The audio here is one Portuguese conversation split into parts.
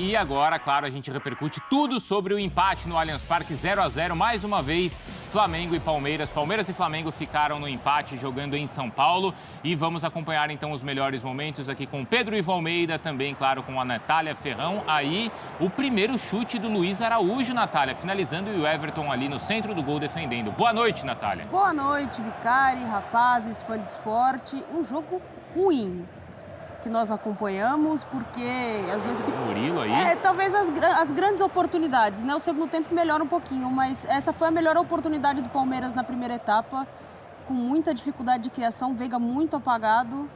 E agora, claro, a gente repercute tudo sobre o empate no Allianz Parque 0-0. Mais uma vez, Flamengo e Palmeiras. Palmeiras e Flamengo ficaram no empate jogando em São Paulo. E vamos acompanhar então os melhores momentos aqui com Pedro Ivo Almeida, também, claro, com a Natália Ferrão. Aí, o primeiro chute do Luiz Araújo, Natália, finalizando, e o Everton ali no centro do gol defendendo. Boa noite, Natália. Boa noite, Vicari, rapazes, fã de esporte. Um jogo ruim que nós acompanhamos, porque às vezes... Murilo aí? Talvez as grandes oportunidades, né? O segundo tempo melhora um pouquinho, mas essa foi a melhor oportunidade do Palmeiras na primeira etapa, com muita dificuldade de criação, Veiga muito apagado.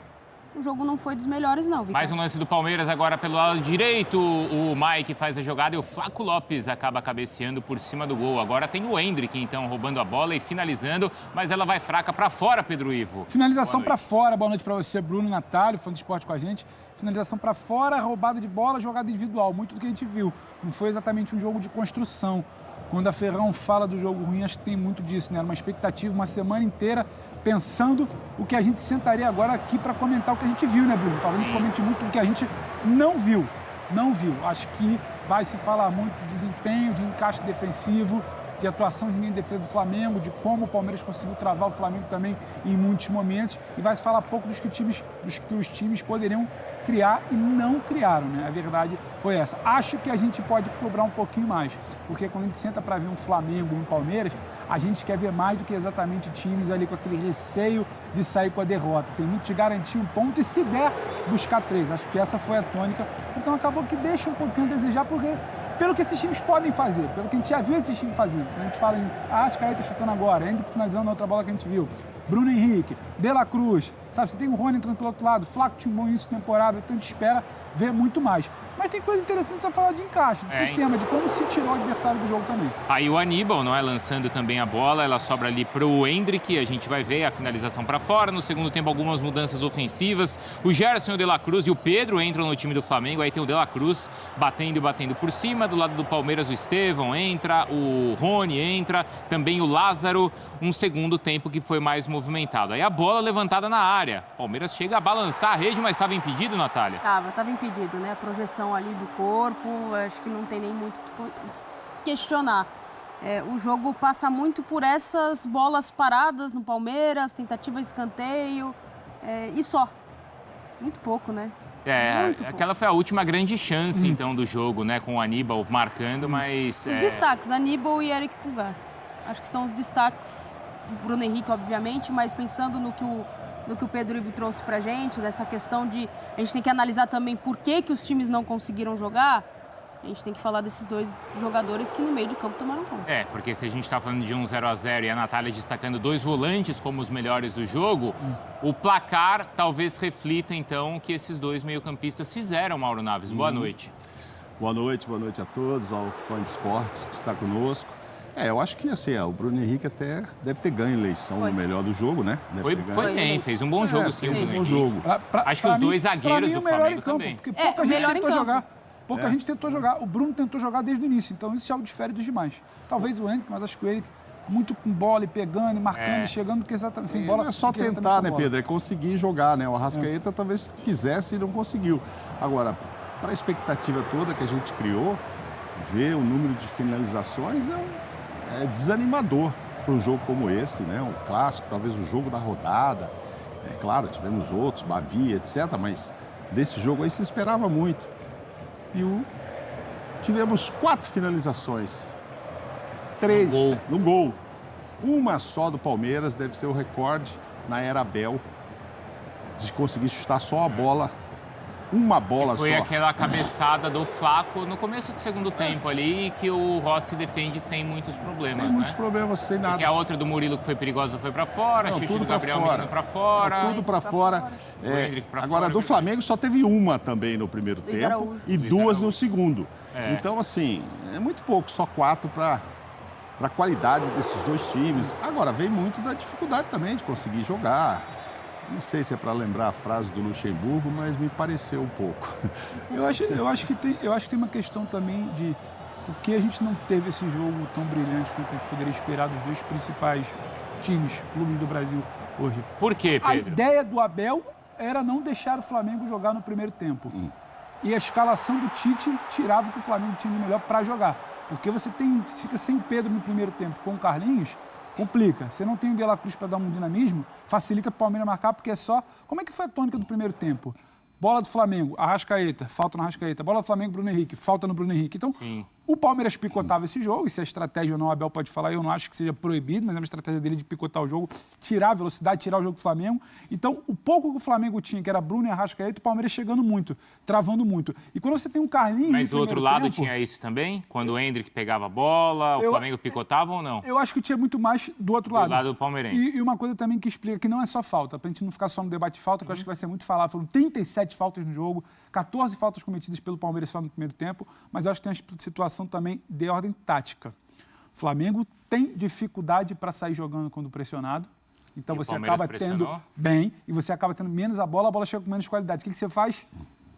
O jogo não foi dos melhores, não, Vicari. Mais um lance do Palmeiras agora pelo lado direito. O Mike faz a jogada e o Flaco Lopes acaba cabeceando por cima do gol. Agora tem o Endrick, então, roubando a bola e finalizando, mas ela vai fraca para fora, Pedro Ivo. Finalização para fora. Boa noite para você, Bruno, Natália, fã do esporte com a gente. Finalização para fora, roubada de bola, jogada individual. Muito do que a gente viu. Não foi exatamente um jogo de construção. Quando a Ferrão fala do jogo ruim, acho que tem muito disso, né? Era uma expectativa, uma semana inteira pensando o que a gente sentaria agora aqui para comentar o que a gente viu, né, Bruno? Talvez a gente comente muito do que a gente não viu. Não viu. Acho que vai se falar muito de desempenho, de encaixe defensivo, de atuação de linha de defesa do Flamengo, de como o Palmeiras conseguiu travar o Flamengo também em muitos momentos. E vai se falar pouco dos que os times poderiam criar e não criaram, né? A verdade foi essa. Acho que a gente pode cobrar um pouquinho mais, porque quando a gente senta para ver um Flamengo e um Palmeiras, a gente quer ver mais do que exatamente times ali com aquele receio de sair com a derrota. Tem muito de garantir um ponto e, se der, buscar 3. Acho que essa foi a tônica. Então acabou que deixa um pouquinho a desejar, porque pelo que esses times podem fazer, pelo que a gente já viu esses times fazendo. A gente fala em Arrascaeta chutando agora, ainda finalizando na outra bola que a gente viu. Bruno Henrique, De La Cruz, sabe? Você tem o Rony entrando pelo outro lado, Flaco tinha um bom início de temporada, então a gente espera ver muito mais. Mas tem coisa interessante a falar de encaixe, de sistema, de como se tirou o adversário do jogo também. Aí o Aníbal, não é, lançando também a bola, ela sobra ali pro Endrick, a gente vai ver a finalização para fora. No segundo tempo, algumas mudanças ofensivas. O Gerson, o De La Cruz e o Pedro entram no time do Flamengo. Aí tem o De La Cruz batendo e batendo por cima. Do lado do Palmeiras, o Estevão entra, o Rony entra, também o Lázaro. Um segundo tempo que foi mais movimentado. Aí a bola levantada na área. Palmeiras chega a balançar a rede, mas estava impedido, Natália? Estava impedido, né? A projeção ali do corpo, acho que não tem nem muito o que questionar. O jogo passa muito por essas bolas paradas no Palmeiras, tentativa de escanteio, e só. Muito pouco, né? Muito aquela pouco. foi a última grande chance, então, do jogo, né? Com o Aníbal marcando, mas... Os destaques, Aníbal e Eric Pulgar. Acho que são os destaques, Bruno Henrique, obviamente, mas pensando no que o Pedro Ivo trouxe pra gente, dessa questão de... A gente tem que analisar também por que os times não conseguiram jogar. A gente tem que falar desses dois jogadores que no meio de campo tomaram conta. Porque se a gente está falando de um 0-0 e a Natália destacando dois volantes como os melhores do jogo, o placar talvez reflita, então, o que esses dois meio-campistas fizeram, Mauro Naves. Boa noite. Boa noite a todos, ao fã de esportes que está conosco. Eu acho que assim, o Bruno Henrique até deve ter ganho a eleição no melhor do jogo, né? Foi bem, fez um bom jogo, sim. Fez um bom jogo. Acho que os dois zagueiros do Flamengo também. Porque pouca gente tentou jogar. Pouca gente tentou jogar. O Bruno tentou jogar desde o início, então isso já o difere dos demais. Talvez o Henrique, mas acho que o Henrique muito com bola e pegando, e marcando, e chegando, porque exatamente sem bola. Não é só tentar, né, Pedro? É conseguir jogar, né? O Arrascaeta talvez quisesse e não conseguiu. Agora, para a expectativa toda que a gente criou, ver o número de finalizações é desanimador para um jogo como esse, né? Um clássico, talvez o jogo da rodada. Claro, tivemos outros, Bavi, etc., mas desse jogo aí se esperava muito. E tivemos 4 finalizações. 3 no gol. Uma só do Palmeiras, deve ser o recorde na era Abel, de conseguir chutar só a bola. Uma bola só. Foi aquela cabeçada do Flaco no começo do segundo tempo ali, que o Rossi defende sem muitos problemas, Sem muitos problemas, sem nada. Porque a outra do Murilo que foi perigosa foi pra fora, Não, chute do Gabriel Menino pra fora. Tudo pra fora. Agora, do Flamengo só teve uma também no primeiro tempo e 2 no segundo. Então, assim, é muito pouco, só 4 para a qualidade desses dois times. Agora, vem muito da dificuldade também de conseguir jogar. Não sei se é para lembrar a frase do Luxemburgo, mas me pareceu um pouco. Eu acho que tem uma questão também de por que a gente não teve esse jogo tão brilhante quanto a gente poderia esperar dos dois principais clubes do Brasil hoje. Por quê, Pedro? A ideia do Abel era não deixar o Flamengo jogar no primeiro tempo. e a escalação do Tite tirava o que o Flamengo tinha de melhor para jogar. Porque você fica sem Pedro no primeiro tempo com o Carlinhos, complica. Você não tem o De La Cruz para dar um dinamismo, facilita para o Palmeiras marcar, porque é só... Como é que foi a tônica do primeiro tempo? Bola do Flamengo, Arrascaeta, falta no Arrascaeta. Bola do Flamengo, Bruno Henrique, falta no Bruno Henrique. Então, sim, o Palmeiras picotava esse jogo, e se é estratégia ou não, o Abel pode falar, eu não acho que seja proibido, mas é uma estratégia dele de picotar o jogo, tirar a velocidade, tirar o jogo do Flamengo. Então, o pouco que o Flamengo tinha, que era Bruno e Arrascaeta, o Palmeiras chegando muito, travando muito. E quando você tem um Carlinhos... Mas do outro lado tinha isso também? Quando o Endrick pegava a bola, o Flamengo picotava ou não? Eu acho que tinha muito mais do outro lado. Do lado do palmeirense. E uma coisa também que explica que não é só falta, pra gente não ficar só no debate de falta, que eu acho que vai ser muito falado. Foram 37 faltas no jogo, 14 faltas cometidas pelo Palmeiras só no primeiro tempo, mas eu acho que tem uma situação também de ordem tática. O Flamengo tem dificuldade para sair jogando quando pressionado, então você acaba tendo bem e você acaba tendo menos a bola chega com menos qualidade. O que você faz?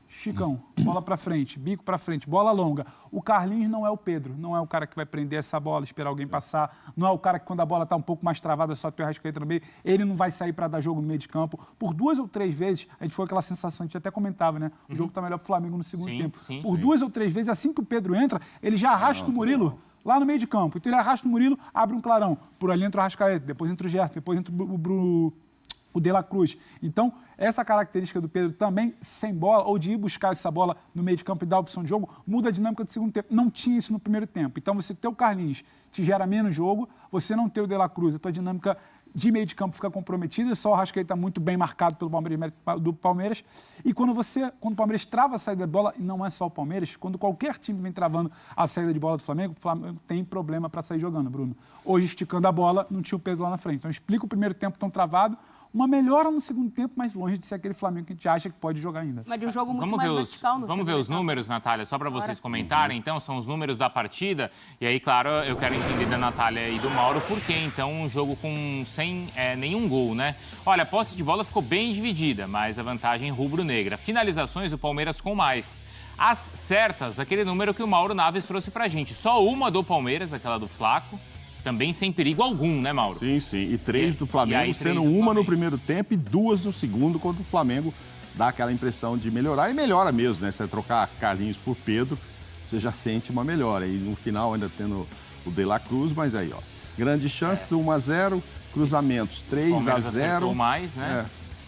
Chicão, bola para frente, bico para frente, bola longa. O Carlinhos não é o Pedro, não é o cara que vai prender essa bola, esperar alguém passar, não é o cara que quando a bola está um pouco mais travada, só tem o Arrascaeta no meio, ele não vai sair para dar jogo no meio de campo. Por 2 ou 3 vezes, a gente foi aquela sensação, a gente até comentava, né? O jogo está melhor para o Flamengo no segundo tempo. Por 2 ou 3 vezes, assim que o Pedro entra, ele já arrasta o Murilo lá no meio de campo. Então ele arrasta o Murilo, abre um clarão, por ali entra o Arrascaeta, depois entra o Gerson, depois entra o De La Cruz. Então, essa característica do Pedro também, sem bola, ou de ir buscar essa bola no meio de campo e dar a opção de jogo, muda a dinâmica do segundo tempo. Não tinha isso no primeiro tempo. Então, você ter o Carlinhos te gera menos jogo, você não ter o De La Cruz, a tua dinâmica de meio de campo fica comprometida, só o Arrascaeta está muito bem marcado pelo Palmeiras. E quando o Palmeiras trava a saída de bola, e não é só o Palmeiras, quando qualquer time vem travando a saída de bola do Flamengo, o Flamengo tem problema para sair jogando, Bruno. Hoje, esticando a bola, não tinha o Pedro lá na frente. Então, explica o primeiro tempo tão travado, uma melhora no segundo tempo, mas longe de ser aquele Flamengo que a gente acha que pode jogar ainda. Mas de um jogo muito mais vertical no Vamos ver os números, Natália, só para vocês comentarem, então, são os números da partida. E aí, claro, eu quero entender da Natália e do Mauro por que, então, um jogo sem nenhum gol, né? Olha, a posse de bola ficou bem dividida, mas a vantagem rubro-negra. Finalizações, o Palmeiras com mais. As certas, aquele número que o Mauro Naves trouxe pra gente. Só uma do Palmeiras, aquela do Flaco. Também sem perigo algum, né, Mauro? Sim, sim. E 3 do Flamengo, sendo uma no primeiro tempo e 2 no segundo, quando o Flamengo dá aquela impressão de melhorar. E melhora mesmo, né? Você trocar Carlinhos por Pedro, você já sente uma melhora. E no final ainda tendo o De La Cruz, mas aí, ó. Grandes chances, 1-0, cruzamentos 3-0. Mais, né?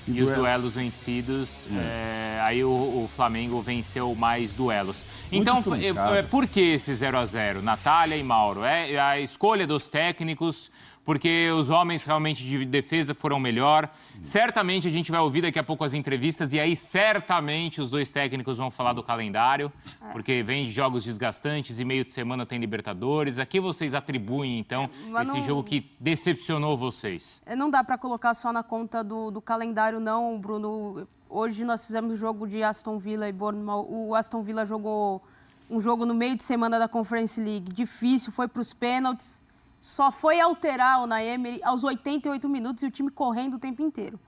E os duelos vencidos, aí o Flamengo venceu mais duelos. Então, por que esse 0-0, Natália e Mauro? É a escolha dos técnicos, porque os homens realmente de defesa foram melhor. Certamente a gente vai ouvir daqui a pouco as entrevistas e aí certamente os dois técnicos vão falar do calendário, porque vem de jogos desgastantes e meio de semana tem Libertadores. A que vocês atribuem, então, esse jogo que decepcionou vocês? Não dá para colocar só na conta do calendário, não, Bruno. Hoje nós fizemos o jogo de Aston Villa e Bournemouth. O Aston Villa jogou um jogo no meio de semana da Conference League. Difícil, foi para os pênaltis. Só foi alterar o Unai Emery aos 88 minutos e o time correndo o tempo inteiro.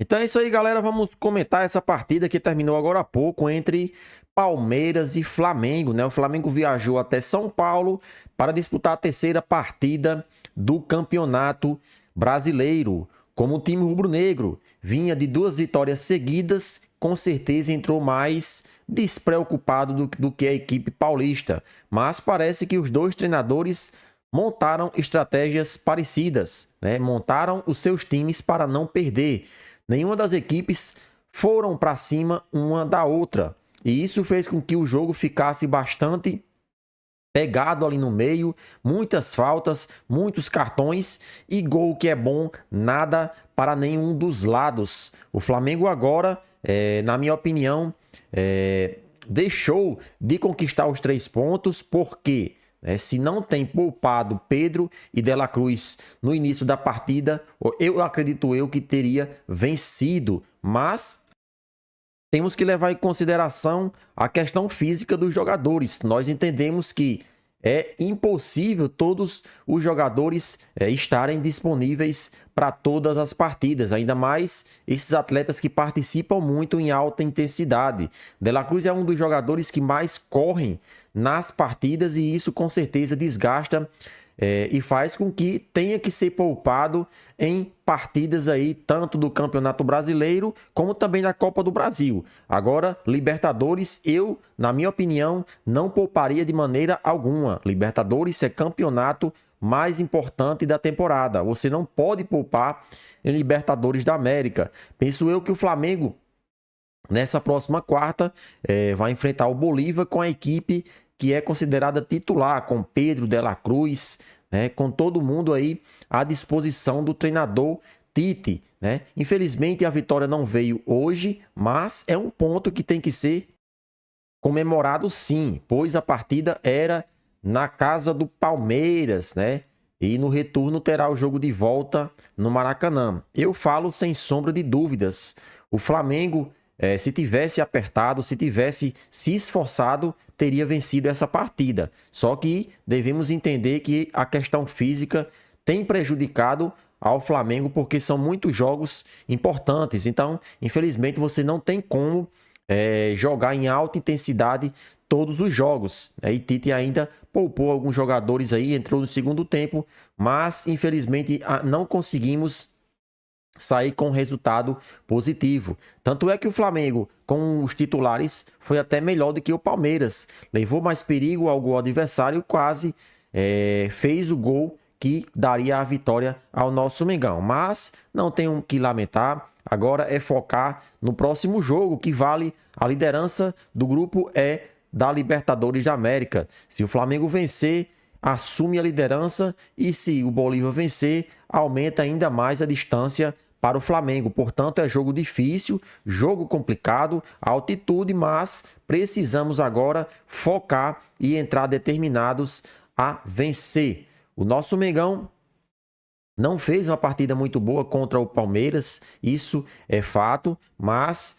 Então é isso aí, galera. Vamos comentar essa partida que terminou agora há pouco entre Palmeiras e Flamengo, né? O Flamengo viajou até São Paulo para disputar a terceira partida do Campeonato Brasileiro. Como o time rubro-negro vinha de 2 vitórias seguidas, com certeza entrou mais despreocupado do que a equipe paulista. Mas parece que os dois treinadores montaram estratégias parecidas, né? Montaram os seus times para não perder. Nenhuma das equipes foram para cima uma da outra. E isso fez com que o jogo ficasse bastante pegado ali no meio, muitas faltas, muitos cartões e gol que é bom, nada para nenhum dos lados. O Flamengo agora, na minha opinião, deixou de conquistar os 3 pontos, porque se não tem poupado Pedro e De La Cruz no início da partida, eu acredito que teria vencido. Mas temos que levar em consideração a questão física dos jogadores. Nós entendemos que é impossível todos os jogadores estarem disponíveis para todas as partidas, ainda mais esses atletas que participam muito em alta intensidade. De La Cruz é um dos jogadores que mais correm nas partidas e isso com certeza desgasta e faz com que tenha que ser poupado em partidas aí, tanto do Campeonato Brasileiro, como também da Copa do Brasil. Agora, Libertadores, eu, na minha opinião, não pouparia de maneira alguma. Libertadores é campeonato mais importante da temporada. Você não pode poupar em Libertadores da América. Penso eu que o Flamengo, nessa próxima quarta, vai enfrentar o Bolívar com a equipe que é considerada titular, com Pedro de la Cruz, né, com todo mundo aí à disposição do treinador Tite, né? Infelizmente a vitória não veio hoje, mas é um ponto que tem que ser comemorado sim, pois a partida era na casa do Palmeiras, né? E no retorno terá o jogo de volta no Maracanã. Eu falo sem sombra de dúvidas, o Flamengo, se tivesse apertado, se tivesse se esforçado, teria vencido essa partida. Só que devemos entender que a questão física tem prejudicado ao Flamengo, porque são muitos jogos importantes. Então, infelizmente, você não tem como jogar em alta intensidade todos os jogos. E Tite ainda poupou alguns jogadores aí, entrou no segundo tempo, mas infelizmente não conseguimos sair com um resultado positivo. Tanto é que o Flamengo, com os titulares, foi até melhor do que o Palmeiras. Levou mais perigo ao gol adversário e quase fez o gol que daria a vitória ao nosso Mengão. Mas não tenho que lamentar. Agora é focar no próximo jogo, que vale a liderança do grupo E da Libertadores da América. Se o Flamengo vencer, assume a liderança, e se o Bolívar vencer, aumenta ainda mais a distância para o Flamengo. Portanto, é jogo difícil, jogo complicado, altitude, mas precisamos agora focar e entrar determinados a vencer. O nosso Mengão não fez uma partida muito boa contra o Palmeiras, isso é fato, mas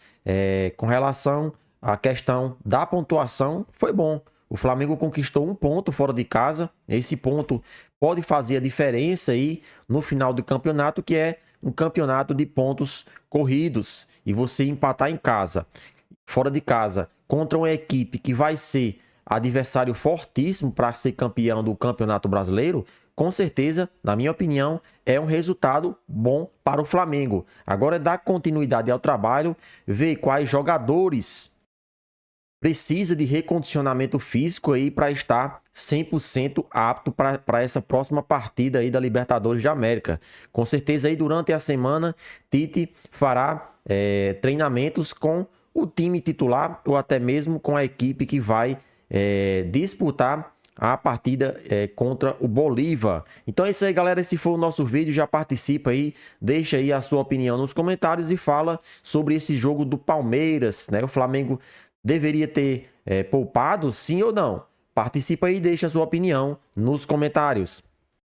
com relação à questão da pontuação, foi bom. O Flamengo conquistou um ponto fora de casa. Esse ponto pode fazer a diferença aí no final do campeonato, que é um campeonato de pontos corridos. E você empatar em casa, fora de casa, contra uma equipe que vai ser adversário fortíssimo para ser campeão do Campeonato Brasileiro, com certeza, na minha opinião, é um resultado bom para o Flamengo. Agora é dar continuidade ao trabalho, ver quais jogadores precisa de recondicionamento físico aí para estar 100% apto para essa próxima partida aí da Libertadores da América. Com certeza aí durante a semana Tite fará treinamentos com o time titular ou até mesmo com a equipe que vai disputar a partida contra o Bolívar. Então é isso aí, galera. Esse foi o nosso vídeo. Já participa aí, deixa aí a sua opinião nos comentários e fala sobre esse jogo do Palmeiras, né? O Flamengo deveria ter poupado, sim ou não? Participa aí e deixa a sua opinião nos comentários.